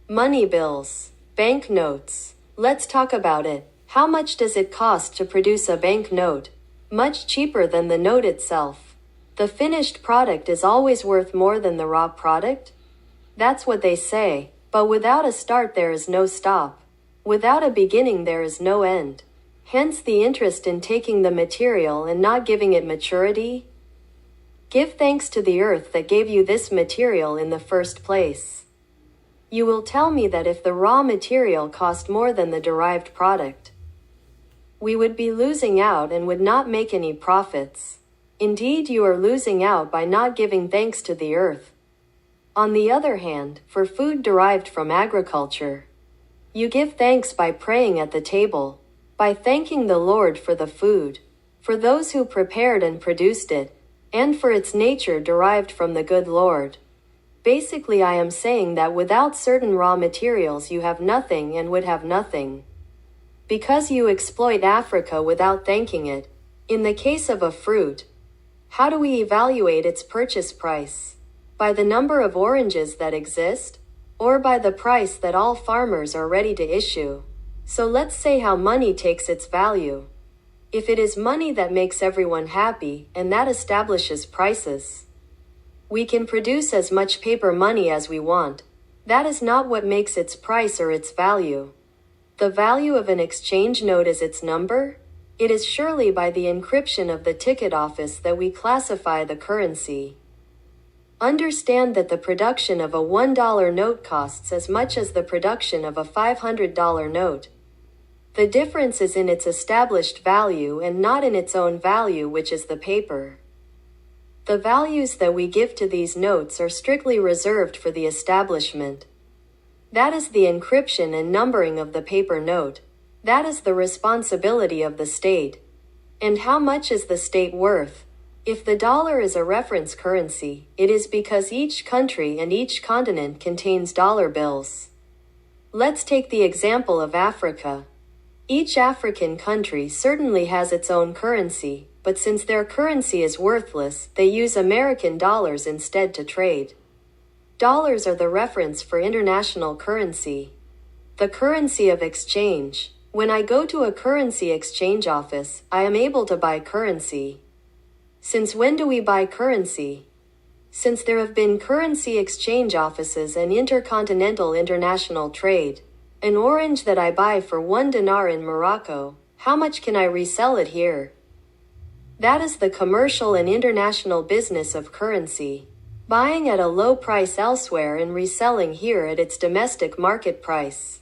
Money bills. Banknotes. Let's talk about it. How much does it cost to produce a banknote? Much cheaper than the note itself. The finished product is always worth more than the raw product? That's what they say, but without a start there is no stop. Without a beginning there is no end. Hence the interest in taking the material and not giving it maturity. Give thanks to the earth that gave you this material in the first place. You will tell me that if the raw material cost more than the derived product, we would be losing out and would not make any profits. Indeed, you are losing out by not giving thanks to the earth. On the other hand, for food derived from agriculture, you give thanks by praying at the table, by thanking the Lord for the food, for those who prepared and produced it, and for its nature derived from the good Lord. Basically, I am saying that without certain raw materials you have nothing and would have nothing. Because you exploit Africa without thanking it. In the case of a fruit, how do we evaluate its purchase price? By the number of oranges that exist? Or by the price that all farmers are ready to issue? So let's say how money takes its value. If it is money that makes everyone happy, and that establishes prices, we can produce as much paper money as we want. That is not what makes its price or its value. The value of an exchange note is its number? It is surely by the encryption of the ticket office that we classify the currency. Understand that the production of a $1 note costs as much as the production of a $500 note. The difference is in its established value and not in its own value, which is the paper. The values that we give to these notes are strictly reserved for the establishment. That is the encryption and numbering of the paper note. That is the responsibility of the state. And how much is the state worth? If the dollar is a reference currency, it is because each country and each continent contains dollar bills. Let's take the example of Africa. Each African country certainly has its own currency, but since their currency is worthless, they use American dollars instead to trade. Dollars are the reference for international currency. The currency of exchange. When I go to a currency exchange office, I am able to buy currency. Since when do we buy currency? Since there have been currency exchange offices and intercontinental international trade. An orange that I buy for 1 dinar in Morocco, how much can I resell it here? That is the commercial and international business of currency. Buying at a low price elsewhere and reselling here at its domestic market price.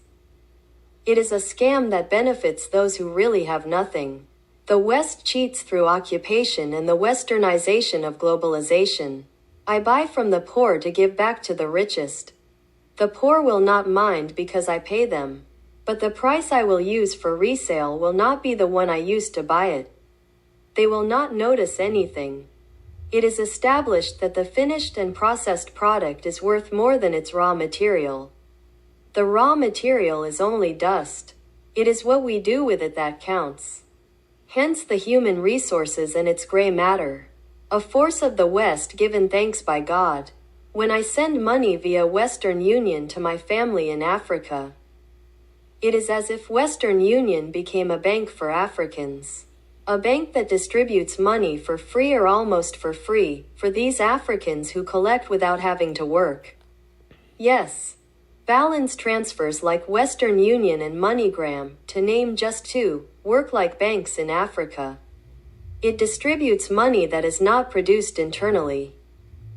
It is a scam that benefits those who really have nothing. The West cheats through occupation and the westernization of globalization. I buy from the poor to give back to the richest. The poor will not mind because I pay them. But the price I will use for resale will not be the one I used to buy it. They will not notice anything. It is established that the finished and processed product is worth more than its raw material. The raw material is only dust. It is what we do with it that counts. Hence the human resources and its gray matter. A force of the West given thanks by God. When I send money via Western Union to my family in Africa, it is as if Western Union became a bank for Africans. A bank that distributes money for free or almost for free, for these Africans who collect without having to work. Yes. Balance transfers like Western Union and MoneyGram, to name just two, work like banks in Africa. It distributes money that is not produced internally.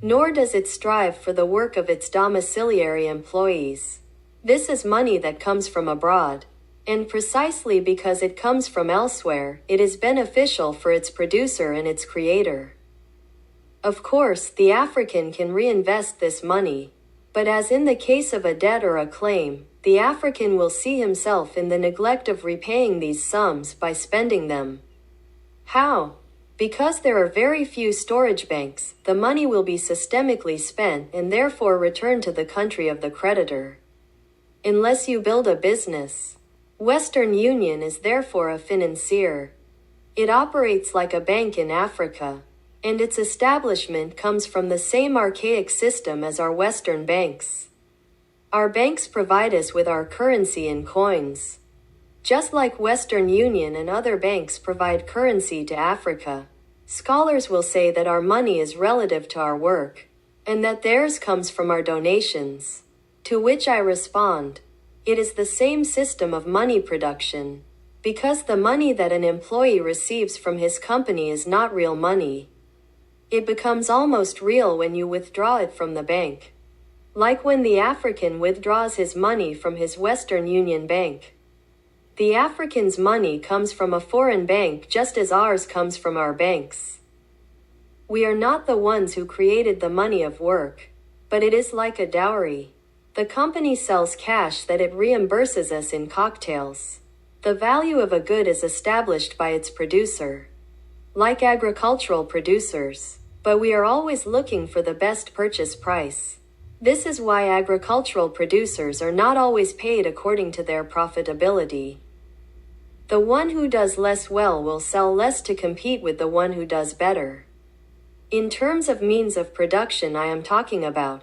Nor does it strive for the work of its domiciliary employees. This is money that comes from abroad. And precisely because it comes from elsewhere, it is beneficial for its producer and its creator. Of course, the African can reinvest this money. But as in the case of a debt or a claim, the African will see himself in the neglect of repaying these sums by spending them. How? Because there are very few storage banks, the money will be systemically spent and therefore returned to the country of the creditor. Unless you build a business. Western Union is therefore a financier. It operates like a bank in Africa, and its establishment comes from the same archaic system as our Western banks. Our banks provide us with our currency in coins. Just like Western Union and other banks provide currency to Africa, scholars will say that our money is relative to our work, and that theirs comes from our donations. To which I respond, it is the same system of money production, because the money that an employee receives from his company is not real money. It becomes almost real when you withdraw it from the bank. Like when the African withdraws his money from his Western Union bank. The African's money comes from a foreign bank just as ours comes from our banks. We are not the ones who created the money of work, but it is like a dowry. The company sells cash that it reimburses us in cocktails. The value of a good is established by its producer. Like agricultural producers, but we are always looking for the best purchase price. This is why agricultural producers are not always paid according to their profitability. The one who does less well will sell less to compete with the one who does better. In terms of means of production I am talking about,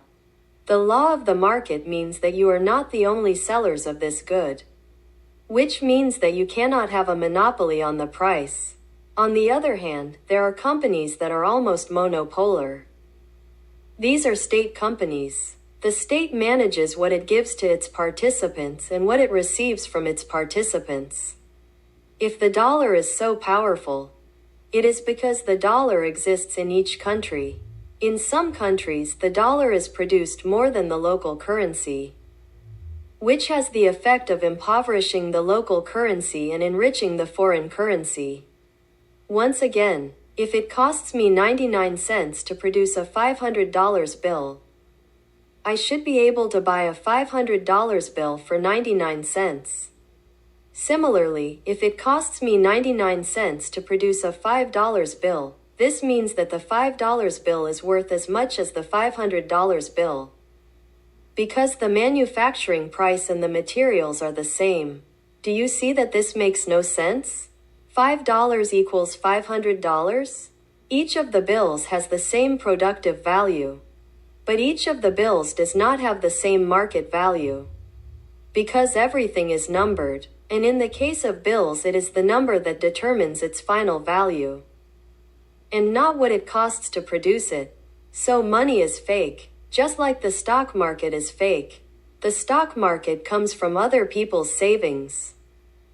the law of the market means that you are not the only sellers of this good, which means that you cannot have a monopoly on the price. On the other hand, there are companies that are almost monopolar. These are state companies. The state manages what it gives to its participants and what it receives from its participants. If the dollar is so powerful, it is because the dollar exists in each country. In some countries, the dollar is produced more than the local currency, which has the effect of impoverishing the local currency and enriching the foreign currency. Once again, if it costs me 99 cents to produce a $500 bill, I should be able to buy a $500 bill for 99 cents. Similarly, if it costs me 99 cents to produce a $5 bill, this means that the $5 bill is worth as much as the $500 bill. Because the manufacturing price and the materials are the same. Do you see that this makes no sense? $5 equals $500? Each of the bills has the same productive value, but each of the bills does not have the same market value. Because everything is numbered, and in the case of bills it is the number that determines its final value, and not what it costs to produce it. So money is fake, just like the stock market is fake. The stock market comes from other people's savings.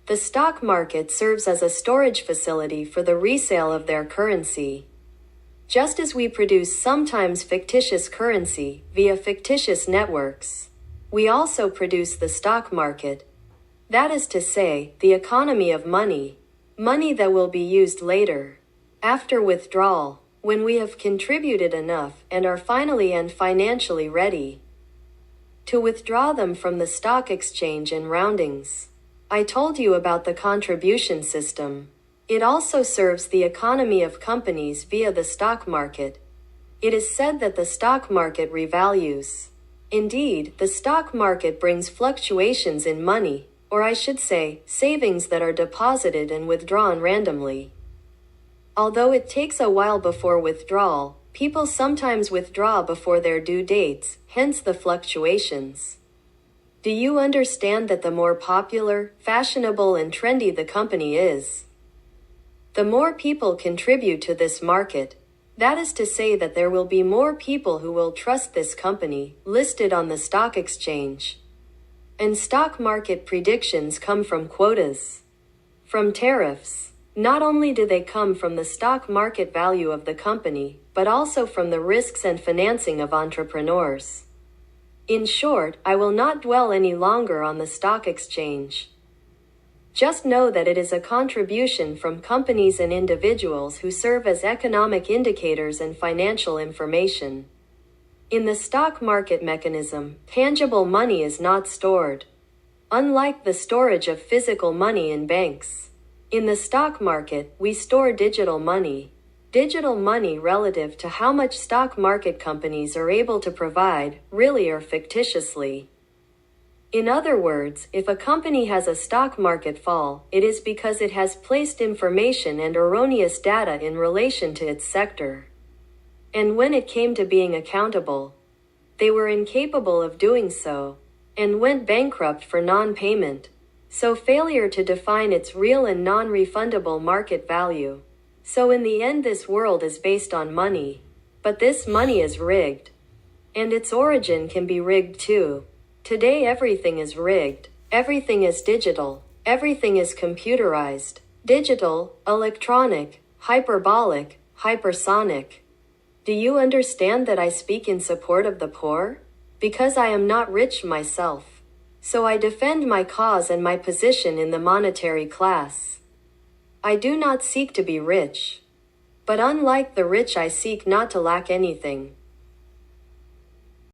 The stock market serves as a storage facility for the resale of their currency. Just as we produce sometimes fictitious currency via fictitious networks, we also produce the stock market. That is to say, the economy of money, money that will be used later, after withdrawal, when we have contributed enough and are finally and financially ready to withdraw them from the stock exchange in roundings. I told you about the contribution system. It also serves the economy of companies via the stock market. It is said that the stock market revalues. Indeed, the stock market brings fluctuations in money, or I should say, savings that are deposited and withdrawn randomly. Although it takes a while before withdrawal, people sometimes withdraw before their due dates, hence the fluctuations. Do you understand that the more popular, fashionable, and trendy the company is, the more people contribute to this market? That is to say that there will be more people who will trust this company, listed on the stock exchange. And stock market predictions come from quotas, from tariffs. Not only do they come from the stock market value of the company, but also from the risks and financing of entrepreneurs. In short, I will not dwell any longer on the stock exchange. Just know that it is a contribution from companies and individuals who serve as economic indicators and financial information. In the stock market mechanism, tangible money is not stored, unlike the storage of physical money in banks. In the stock market, we store digital money. Digital money relative to how much stock market companies are able to provide, really or fictitiously. In other words, if a company has a stock market fall, it is because it has placed information and erroneous data in relation to its sector. And when it came to being accountable, they were incapable of doing so. and went bankrupt for non-payment. So failure to define its real and non-refundable market value. So in the end this world is based on money. But this money is rigged. And its origin can be rigged too. Today everything is rigged. Everything is digital. Everything is computerized. Digital, electronic, hyperbolic, hypersonic. Do you understand that I speak in support of the poor? Because I am not rich myself. So I defend my cause and my position in the monetary class. I do not seek to be rich. But unlike the rich I seek not to lack anything.